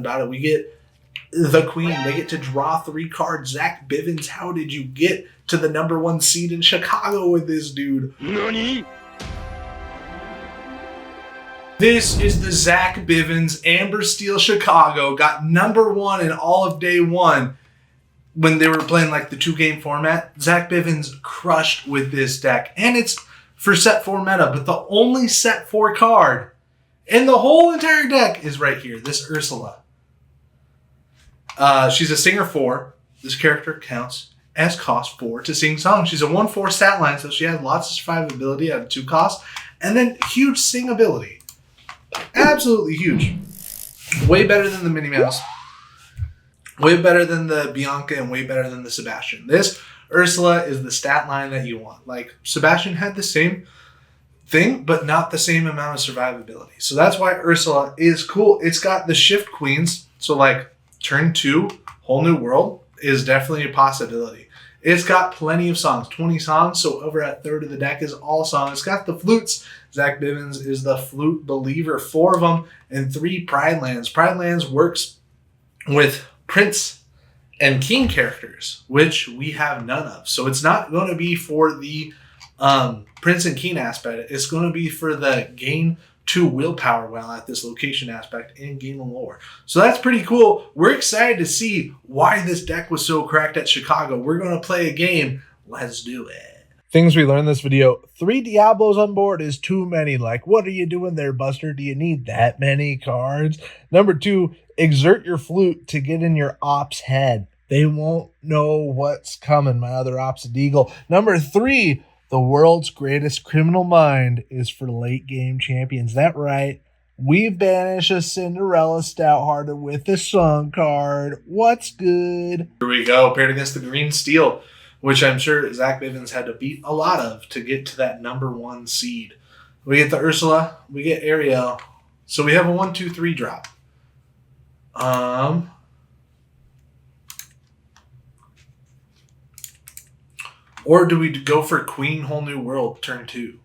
about it. We get the Queen. They get to draw 3 cards. Zach Bivens, how did you get to the #1 seed in Chicago with this dude? NANI? This is the Zach Bivens Amber Steel Chicago. Got #1 in all of day 1 when they were playing like the 2-game format. Zach Bivens crushed with this deck. And it's for set 4 meta, but the only set 4 card in the whole entire deck is right here, this Ursula. She's a singer 4. This character counts as cost 4 to sing songs. She's a 1/4 stat line, so she has lots of survivability at 2 costs, and then huge sing ability. Absolutely huge. Way better than the Minnie Mouse. Way better than the Bianca, and way better than the Sebastian. This Ursula is the stat line that you want. Like, Sebastian had the same thing, but not the same amount of survivability. So that's why Ursula is cool. It's got the shift queens. So like turn 2, whole new world is definitely a possibility. It's got plenty of songs, 20 songs. So over a third of the deck is all songs. It's got the flutes. Zach Bivens is the flute believer, 4 of them, and 3 Pride Lands. Pride Lands works with Prince and King characters, which we have none of. So it's not going to be for the Prince and King aspect. It's going to be for the gain 2 willpower while at this location aspect and gain the lore. So that's pretty cool. We're excited to see why this deck was so cracked at Chicago. We're going to play a game. Let's do it. Things we learned in this video. 3 Diablos on board is too many. Like, what are you doing there, Buster? Do you need that many cards? Number 2, exert your flute to get in your op's head. They won't know what's coming, my other ops Deagle. Number 3, the world's greatest criminal mind is for late game champions. That right. We banish a Cinderella Stouthearted with a song card. What's good? Here we go. Paired against the green steel, which I'm sure Zach Bivens had to beat a lot of to get to that #1 seed. We get the Ursula. We get Ariel. So we have a 1, 2, 3 drop. Or do we go for Queen Whole New World turn 2?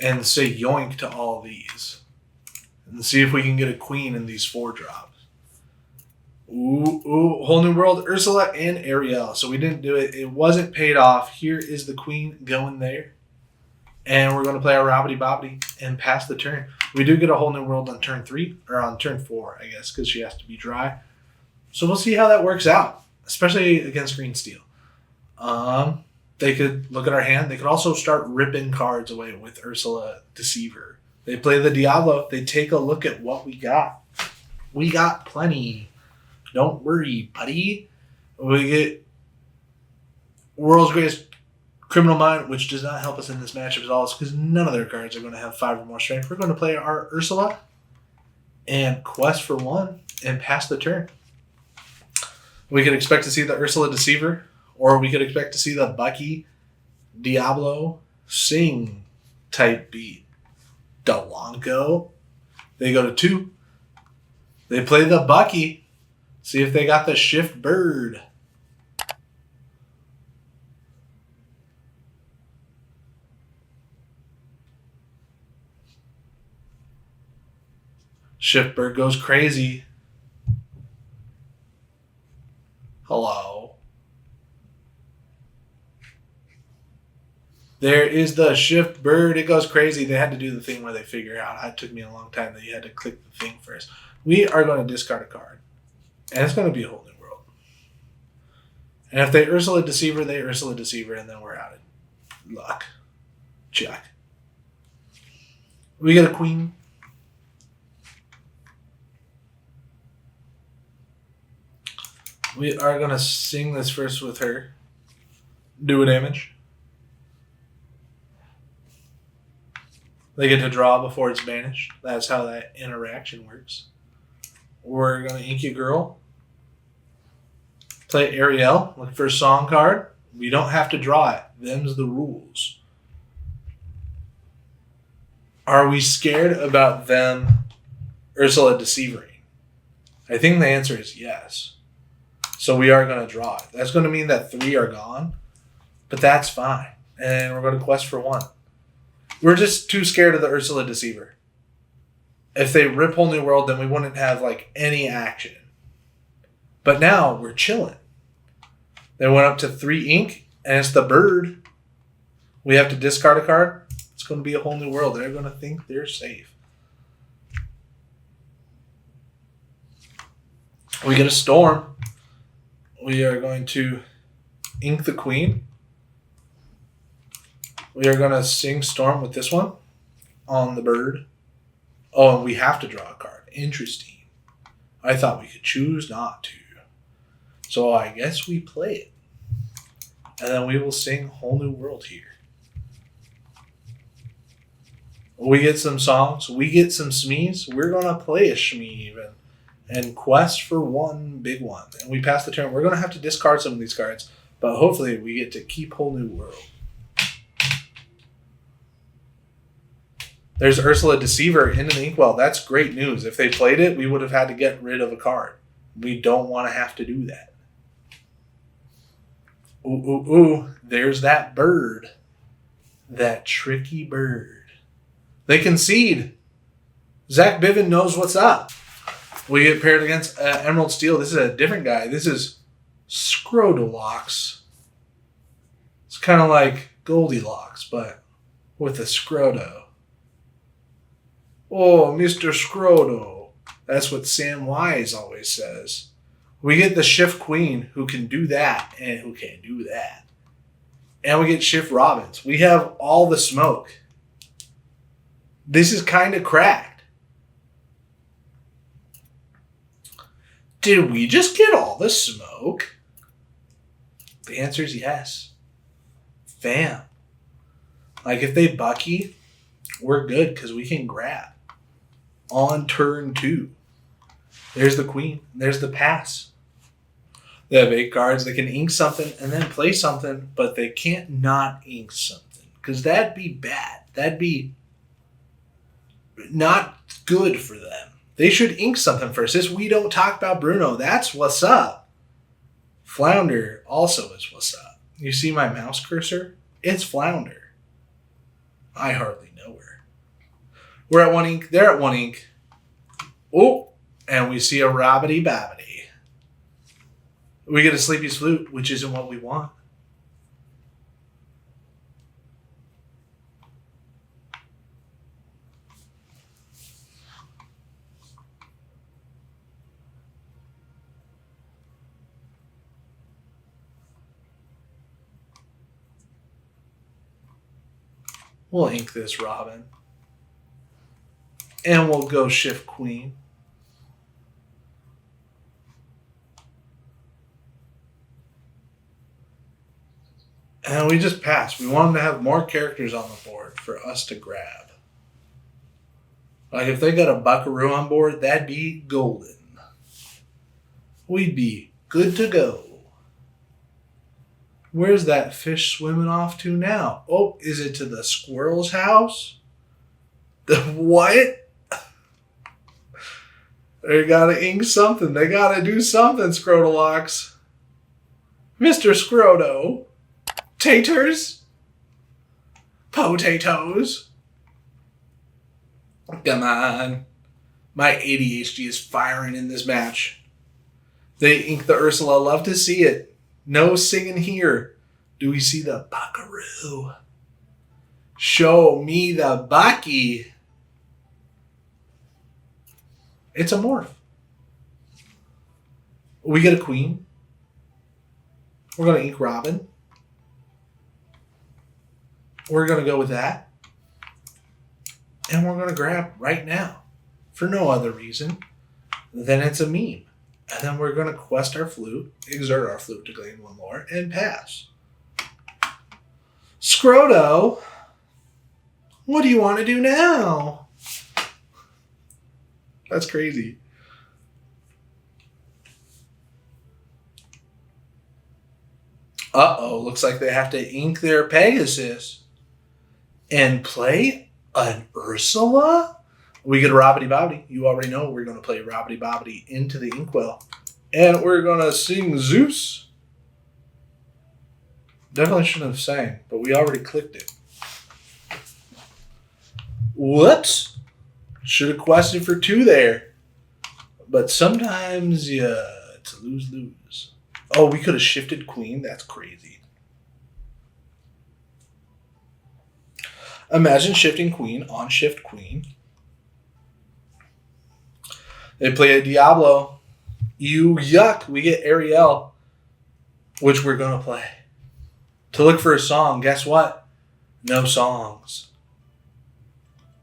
And say yoink to all these. And see if we can get a queen in these 4 drops. Ooh, Whole New World, Ursula, and Ariel. So we didn't do it. It wasn't paid off. Here is the queen going there. And we're going to play our Robbity Bobbity and pass the turn. We do get a Whole New World on turn 3, or on turn 4, I guess, because she has to be dry. So we'll see how that works out, especially against green steel. They could look at our hand. They could also start ripping cards away with Ursula Deceiver. They play the Diablo. They take a look at what we got. We got plenty. Don't worry, buddy. We get World's Greatest Criminal Mind, which does not help us in this matchup at all, because none of their cards are going to have 5 or more strength. We're going to play our Ursula and quest for 1 and pass the turn. We could expect to see the Ursula Deceiver, or we could expect to see the Bucky Diablo Sing type beat. Delanco. They go to 2. They play the Bucky. See if they got the Shift Bird. Shift Bird goes crazy. Hello. There is the Shift Bird. It goes crazy. They had to do the thing where they figure out. It took me a long time that you had to click the thing first. We are going to discard a card. And it's going to be a Whole New World. And if they Ursula Deceiver, they Ursula Deceiver, and then we're out of luck. Check. We get a queen. We are going to sing this first with her. Do a damage. They get to draw before it's banished. That's how that interaction works. We're going to ink you, girl. Play Ariel. Look for a song card. We don't have to draw it. Them's the rules. Are we scared about them Ursula Deceivering? I think the answer is yes. So we are going to draw it. That's going to mean that 3 are gone, but that's fine. And we're going to quest for 1. We're just too scared of the Ursula Deceiver. If they rip Whole New World, then we wouldn't have like any action. But now we're chilling. They went up to 3 ink, and it's the bird. We have to discard a card. It's going to be a whole new world. They're going to think they're safe. We get a storm. We are going to ink the queen. We are going to sing storm with this one on the bird. Oh, and we have to draw a card. Interesting. I thought we could choose not to. So I guess we play it. And then we will sing Whole New World here. We get some songs. We get some Smees. We're going to play a Smee even. And quest for one big one. And we pass the turn. We're going to have to discard some of these cards. But hopefully we get to keep Whole New World. There's Ursula Deceiver in an inkwell. That's great news. If they played it, we would have had to get rid of a card. We don't want to have to do that. Ooh, ooh, ooh. There's that bird. That tricky bird. They concede. Zach Biven knows what's up. We get paired against Emerald Steel. This is a different guy. This is Scrodolocks. It's kind of like Goldilocks, but with a Scrodo. Oh, Mr. Scrodo. That's what Sam Wise always says. We get the Shift Queen who can do that and who can't do that. And we get Shift Robins. We have all the smoke. This is kind of cracked. Did we just get all the smoke? The answer is yes. Fam. Like if they Bucky, we're good because we can grab. On turn 2. There's the queen. There's the pass. They have 8 cards. They can ink something and then play something, but they can't not ink something because that'd be bad. That'd be not good for them. They should ink something first. This we don't talk about Bruno. That's what's up. Flounder also is what's up. You see my mouse cursor? It's Flounder. I hardly know her. We're at 1 ink. They're at 1 ink. Oh, and we see a Robbity Bobbity. We get a Sleepy's Flute, which isn't what we want. We'll ink this Robin. And we'll go Shift Queen. And we just pass. We want them to have more characters on the board for us to grab. Like if they got a Buckaroo on board, that'd be golden. We'd be good to go. Where's that fish swimming off to now? Oh, is it to the squirrel's house? The what? They gotta ink something. They gotta do something, Scrodolocks. Mr. Scrodo. Taters? Potatoes? Come on. My ADHD is firing in this match. They ink the Ursula. Love to see it. No singing here. Do we see the Buckaroo? Show me the Bucky. It's a morph. We get a queen. We're going to ink Robin. We're going to go with that. And we're going to grab right now. For no other reason than it's a meme. And then we're going to quest our flute, exert our flute to gain 1 more, and pass. Scrodo, what do you want to do now? That's crazy. Uh-oh, looks like they have to ink their Pegasus and play an Ursula? We get a Robbity Bobbity. You already know we're going to play Robbity Bobbity into the inkwell. And we're going to sing Zeus. Definitely shouldn't have sang, but we already clicked it. Whoops. Should have quested for 2 there. But sometimes, yeah, it's a lose-lose. Oh, we could have shifted queen? That's crazy. Imagine shifting queen on shift queen. They play a Diablo. Yuck. We get Ariel, which we're going to play. To look for a song, guess what? No songs.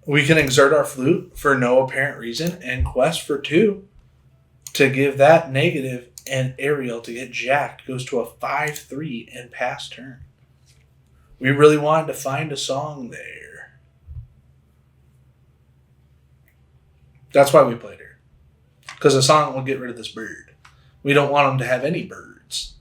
We can exert our flute for no apparent reason and quest for 2 to give that negative, and Ariel to get jacked goes to a 5-3 and pass turn. We really wanted to find a song there. That's why we played her. Because a song will get rid of this bird. We don't want them to have any birds.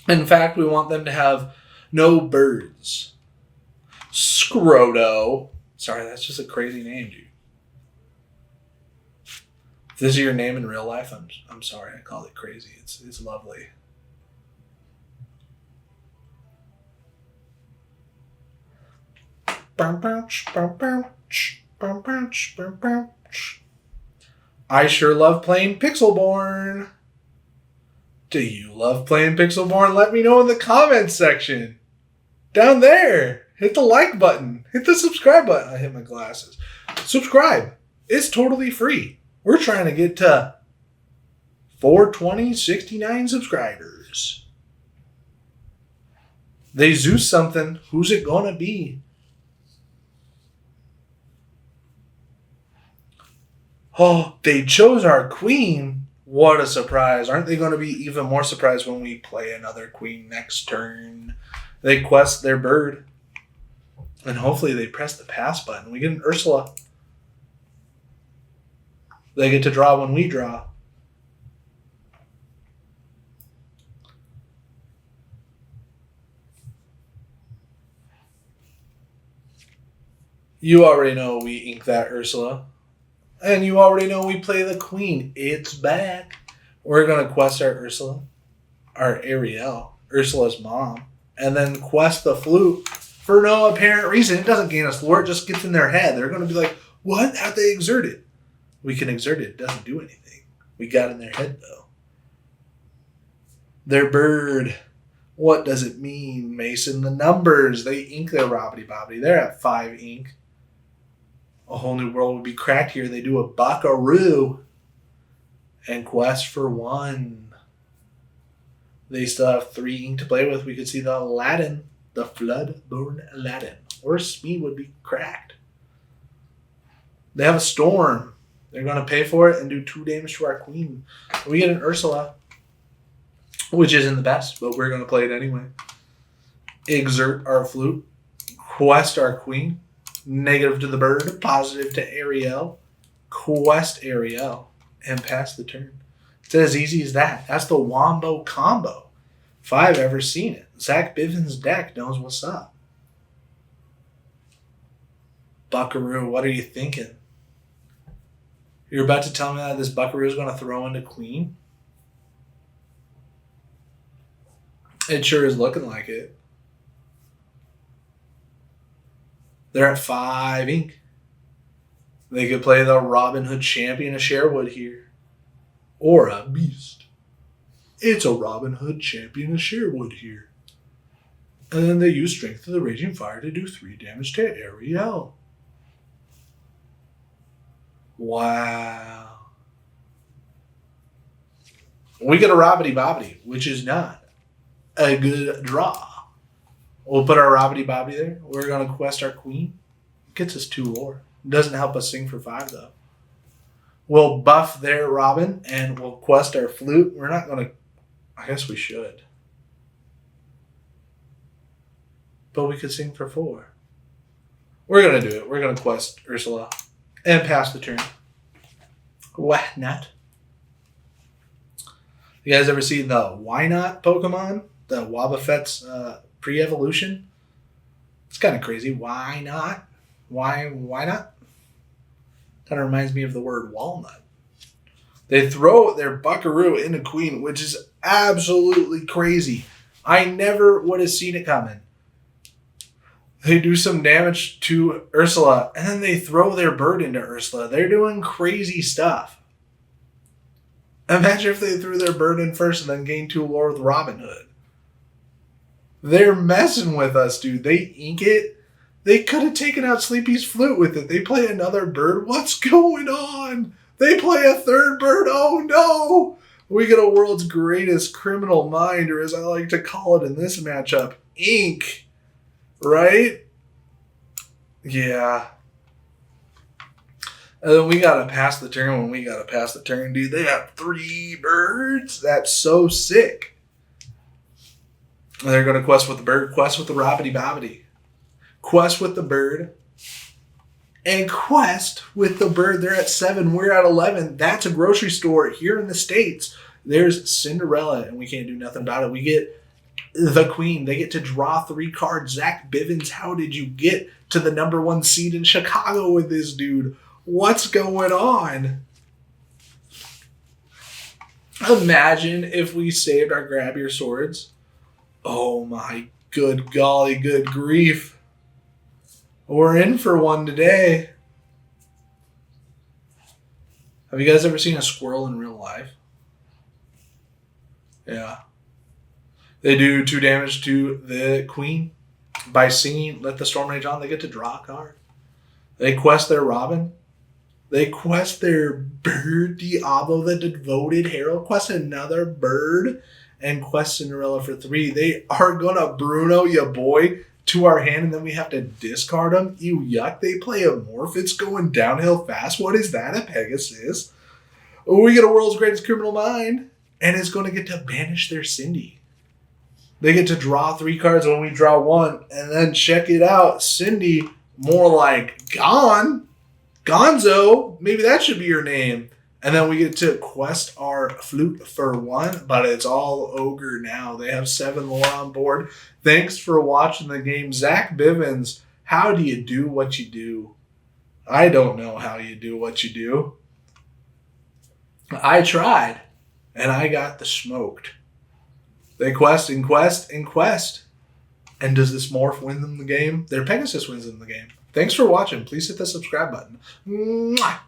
In fact, we want them to have no birds. Scroto. Sorry, that's just a crazy name, dude. If this is your name in real life, I'm sorry. I called it crazy. It's lovely. I sure love playing Pixelborn. Do you love playing Pixelborn? Let me know in the comments section. Down there. Hit the like button. Hit the subscribe button. I hit my glasses. Subscribe. It's totally free. We're trying to get to 420-69 subscribers. They Zeus something. Who's it going to be? Oh, they chose our queen. What a surprise. Aren't they going to be even more surprised when we play another queen next turn? They quest their bird. And hopefully they press the pass button. We get an Ursula. They get to draw when we draw. You already know we ink that Ursula. And you already know we play the queen. It's back. We're going to quest our Ursula. Our Ariel. Ursula's mom. And then quest the flute. For no apparent reason. It doesn't gain us lore. It just gets in their head. They're going to be like, what? How'd they exert it? We can exert it. It doesn't do anything. We got in their head, though. Their bird. What does it mean, Mason? The numbers. They ink their Robbity Bobbity. They're at 5 ink. A whole new world would be cracked here. They do a Buckaroo. And quest for 1. They still have 3 ink to play with. We could see the Aladdin. The Flood-born Aladdin. Or Smee would be cracked. They have a Storm. They're going to pay for it and do 2 damage to our queen. We get an Ursula. Which isn't the best, but we're going to play it anyway. Exert our flute. Quest our queen. Negative to the bird. Positive to Ariel. Quest Ariel. And pass the turn. It's as easy as that. That's the Wombo combo. If I've ever seen it. Zach Bivens' deck knows what's up. Buckaroo, what are you thinking? You're about to tell me that this Buckaroo is going to throw into queen? It sure is looking like it. They're at 5 ink. They could play the Robin Hood champion of Sherwood here. Or a beast. It's a Robin Hood champion of Sherwood here. And then they use Strength of the Raging Fire to do 3 damage to Ariel. Wow. We get a Robbity Bobbity, which is not a good draw. We'll put our Robbity Bobbity there. We're going to quest our queen. Gets us 2 lore. Doesn't help us sing for 5, though. We'll buff their Robin, and we'll quest our flute. We're not going to... I guess we should. But we could sing for 4. We're going to do it. We're going to quest Ursula and pass the turn. Why not? You guys ever seen the Why Not Pokemon? The Wobbuffet's pre-evolution? It's kind of crazy. Why not? Why not? Kind of reminds me of the word walnut. They throw their Buckaroo into queen, which is absolutely crazy. I never would have seen it coming. They do some damage to Ursula, and then they throw their bird into Ursula. They're doing crazy stuff. Imagine if they threw their bird in first and then gained 2 lore with Robin Hood. They're messing with us, dude. They ink it. They could have taken out Sleepy's Flute with it. They play another bird. What's going on? They play a third bird. Oh, no. We get a world's greatest criminal mind, or as I like to call it in this matchup, ink. Right? Yeah. And then we got to pass the turn when we got to pass the turn, dude. They have 3 birds. That's so sick. And they're going to quest with the bird, quest with the robbity-bobbity. Quest with the bird, and quest with the bird. They're at 7. We're at 11. That's a grocery store here in the States. There's Cinderella, and we can't do nothing about it. We get the queen. They get to draw 3 cards. Zach Bivens, how did you get to the number 1 seed in Chicago with this dude? What's going on? Imagine if we saved our grab your swords. Oh my good golly, good grief. We're in for one today. Have you guys ever seen a squirrel in real life? Yeah. They do 2 damage to the queen by singing Let the Storm Rage On. They get to draw a card. They quest their Robin. They quest their bird Diablo, the devoted herald. Quest another bird and quest Cinderella for 3. They are going to Bruno, ya boy, to our hand, and then we have to discard them. Ew, yuck. They play a morph. It's going downhill fast. What is that, a Pegasus? We get a world's greatest criminal mind, and it's going to get to banish their Cindy. They get to draw 3 cards when we draw 1, and then check it out. Cindy, more like gone. Gonzo. Maybe that should be your name. And then we get to quest our Flute for 1, but it's all ogre now. They have 7 lore on board. Thanks for watching the game. Zach Bivens, how do you do what you do? I don't know how you do what you do. I tried, and I got the smoked. They quest and quest and quest. And does this morph win them the game? Their Pegasus wins them the game. Thanks for watching. Please hit the subscribe button. Mwah!